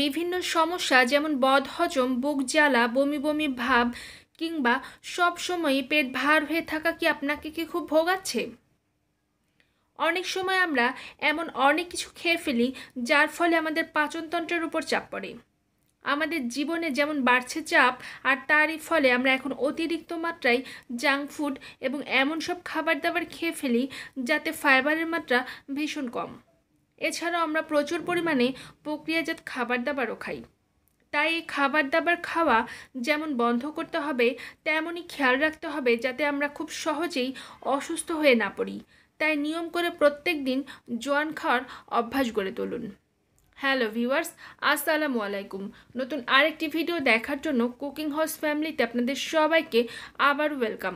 বিভিন্ন সমস্যা যেমন বদহজম, বুক জ্বালা, বমি বমি ভাব কিংবা সব সময়ই পেট ভার হয়ে থাকা কি আপনাকে খুব ভোগাচ্ছে? অনেক সময় আমরা এমন অনেক কিছু খেয়ে ফেলি যার ফলে আমাদের পাচনতন্ত্রের উপর চাপ পড়ে। আমাদের জীবনে যেমন বাড়ছে চাপ, আর তারই ফলে আমরা এখন অতিরিক্ত মাত্রায় জাঙ্ক ফুড এবং এমন সব খাবার দাবার খেয়ে ফেলি যাতে ফাইবারের মাত্রা ভীষণ কম। এছাড়াও আমরা প্রচুর পরিমাণে প্রক্রিয়াজাত খাবার দাবারও খাই। তাই এই খাবার দাবার খাওয়া যেমন বন্ধ করতে হবে, তেমনই খেয়াল রাখতে হবে যাতে আমরা খুব সহজেই অসুস্থ হয়ে না পড়ি। তাই নিয়ম করে প্রত্যেক দিন জোয়ান খাওয়ার অভ্যাস গড়ে তুলুন। হ্যালো ভিউয়ার্স, আসসালামু আলাইকুম। নতুন আরেকটি ভিডিও দেখার জন্য কুকিং হাউস ফ্যামিলিতে আপনাদের সবাইকে আবার ওয়েলকাম।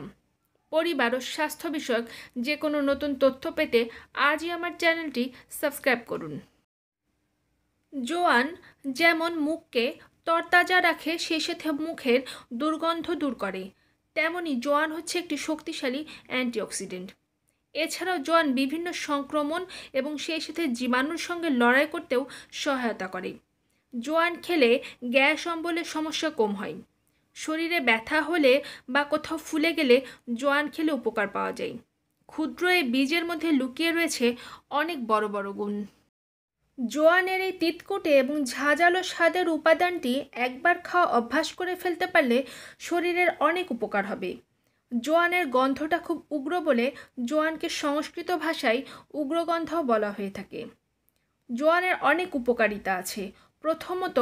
পরিবার ও স্বাস্থ্য বিষয়ক যে কোনো নতুন তথ্য পেতে আজই আমার চ্যানেলটি সাবস্ক্রাইব করুন। জোয়ান যেমন মুখকে তরতাজা রাখে, সেই সাথে মুখের দুর্গন্ধ দূর করে, তেমনি জোয়ান হচ্ছে একটি শক্তিশালী অ্যান্টিঅক্সিডেন্ট। এছাড়াও জোয়ান বিভিন্ন সংক্রমণ এবং সেই সাথে জীবাণুর সঙ্গে লড়াই করতেও সহায়তা করে। জোয়ান খেলে গ্যাস অম্বলের সমস্যা কম হয়। শরীরে ব্যথা হলে বা কোথাও ফুলে গেলে জোয়ান খেলে উপকার পাওয়া যায়। ক্ষুদ্র এই বীজের মধ্যে লুকিয়ে রয়েছে অনেক বড় বড় গুণ। জোয়ানের এই তিতকুটে এবং ঝাঁঝালো স্বাদের উপাদানটি একবার খাওয়া অভ্যাস করে ফেলতে পারলে শরীরের অনেক উপকার হবে। জোয়ানের গন্ধটা খুব উগ্র বলে জোয়ানকে সংস্কৃত ভাষায় উগ্রগন্ধও বলা হয়ে থাকে। জোয়ানের অনেক উপকারিতা আছে। প্রথমত,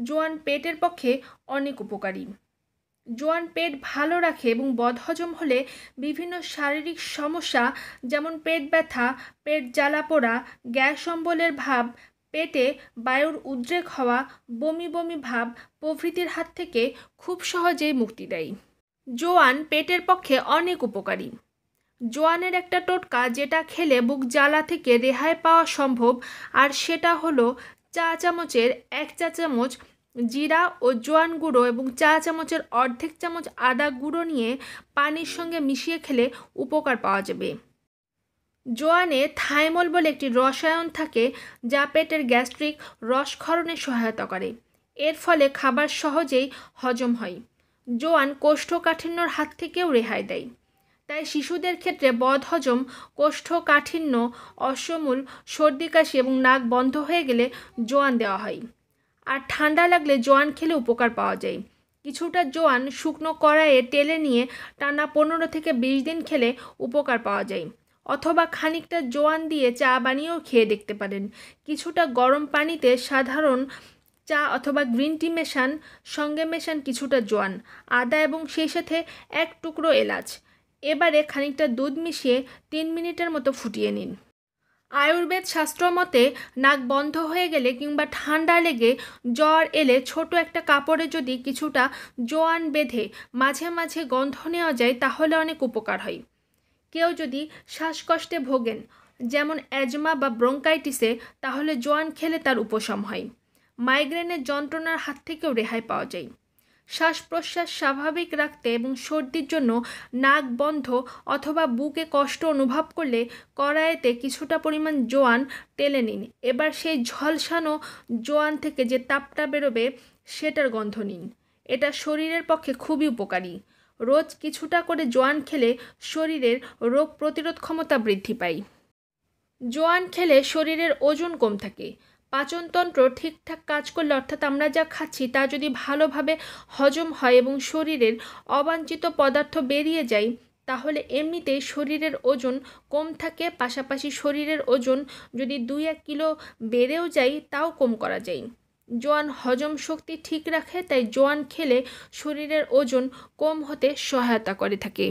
জোয়ান পেটের পক্ষে অনেক উপকারী। জোয়ান পেট ভালো রাখে এবং বদহজম হলে বিভিন্ন শারীরিক সমস্যা যেমন পেট ব্যথা, পেট জ্বালা পোড়া, গ্যাস অম্বলের ভাব, পেটে বায়ুর উদ্রেক হওয়া, বমি বমি ভাব প্রভৃতির হাত থেকে খুব সহজেই মুক্তি দেয়। জোয়ান পেটের পক্ষে অনেক উপকারী। জোয়ানের একটা টোটকা যেটা খেলে বুক জ্বালা থেকে রেহাই পাওয়া সম্ভব, আর সেটা হলো চা চামচের 1 চা চামচ জিরা ও জোয়ান গুঁড়ো এবং চা চামচের অর্ধেক চামচ আদা গুঁড়ো নিয়ে পানির সঙ্গে মিশিয়ে খেলে উপকার পাওয়া যাবে। জোয়ানে থাইমল বলে একটি রসায়ন থাকে যা পেটের গ্যাস্ট্রিক রসক্ষরণে সহায়তা করে। এর ফলে খাবার সহজেই হজম হয়। জোয়ান কোষ্ঠকাঠিন্যর হাত থেকেও রেহাই দেয়। তাই শিশুদের ক্ষেত্রে বদহজম, কোষ্ঠকাঠিন্য, অশ্বমূল, সর্দি কাশি এবং নাক বন্ধ হয়ে গেলে জোয়ান দেওয়া হয়। আর ঠান্ডা লাগলে জোয়ান খেলে উপকার পাওয়া যায়। কিছুটা জোয়ান শুকনো কড়াইয়ে টেলে নিয়ে টানা 15 থেকে 20 দিন খেলে উপকার পাওয়া যায়। অথবা খানিকটা জোয়ান দিয়ে চা বানিয়েও খেয়ে দেখতে পারেন। কিছুটা গরম পানিতে সাধারণ চা অথবা গ্রিন টি মেশান, সঙ্গে মেশান কিছুটা জোয়ান, আদা এবং সেই সাথে 1 টুকরো এলাচ। এবারে খানিকটা দুধ মিশিয়ে 3 মিনিটের মতো ফুটিয়ে নিন। আয়ুর্বেদ শাস্ত্র মতে নাক বন্ধ হয়ে গেলে কিংবা ঠান্ডা লেগে জ্বর এলে ছোট একটা কাপড়ে যদি কিছুটা জোয়ান বেঁধে মাঝে মাঝে গন্ধ নেওয়া যায় তাহলে অনেক উপকার হয়। কেউ যদি শ্বাসকষ্টে ভোগেন, যেমন অ্যাজমা বা ব্রঙ্কাইটিসে, তাহলে জোয়ান খেলে তার উপশম হয়। মাইগ্রেনের যন্ত্রণার হাত থেকেও রেহাই পাওয়া যায়। শ্বাস প্রশ্বাস স্বাভাবিক রাখতে এবং সর্দির জন্য নাক বন্ধ অথবা বুকে কষ্ট অনুভব করলে কড়াইতে কিছুটা পরিমাণ জোয়ান টেলে নিন। এবার সেই ঝলসানো জোয়ান থেকে যে তাপটা বেরোবে সেটার গন্ধ নিন। এটা শরীরের পক্ষে খুবই উপকারী। রোজ কিছুটা করে জোয়ান খেলে শরীরের রোগ প্রতিরোধ ক্ষমতা বৃদ্ধি পায়। জোয়ান খেলে শরীরের ওজন কম থাকে। পাচনতন্ত্র ঠিকঠাক কাজ করলে, অর্থাৎ আমরা যা খাচ্ছি তা যদি ভালোভাবে হজম হয় এবং শরীরের অবাঞ্ছিত পদার্থ বেরিয়ে যায়, তাহলে এমনিতেই শরীরের ওজন কম থাকে। পাশাপাশি শরীরের ওজন যদি 2-1 কিলো বেড়েও যায় তাও কম করা যায়। জোয়ান হজম শক্তি ঠিক রাখে, তাই জোয়ান খেলে শরীরের ওজন কম হতে সহায়তা করে থাকে।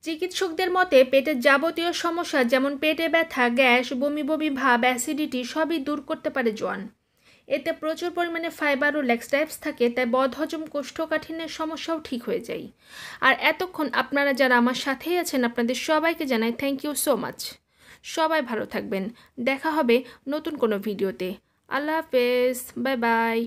চিকিৎসকদের মতে পেটের যাবতীয় সমস্যা যেমন পেটে ব্যথা, গ্যাস, বমি বমি ভাব, অ্যাসিডিটি সবই দূর করতে পারে জোয়ান। এতে প্রচুর পরিমাণে ফাইবার ও ল্যাক্সটাইভস থাকে, তাই বদহজম, কোষ্ঠকাঠিন্যের সমস্যাও ঠিক হয়ে যায়। আর এতক্ষণ আপনারা যারা আমার সাথেই আছেন আপনাদের সবাইকে জানাই থ্যাংক ইউ সো মাচ। সবাই ভালো থাকবেন। দেখা হবে নতুন কোনো ভিডিওতে। আল্লাহ হাফেজ, বাই বাই।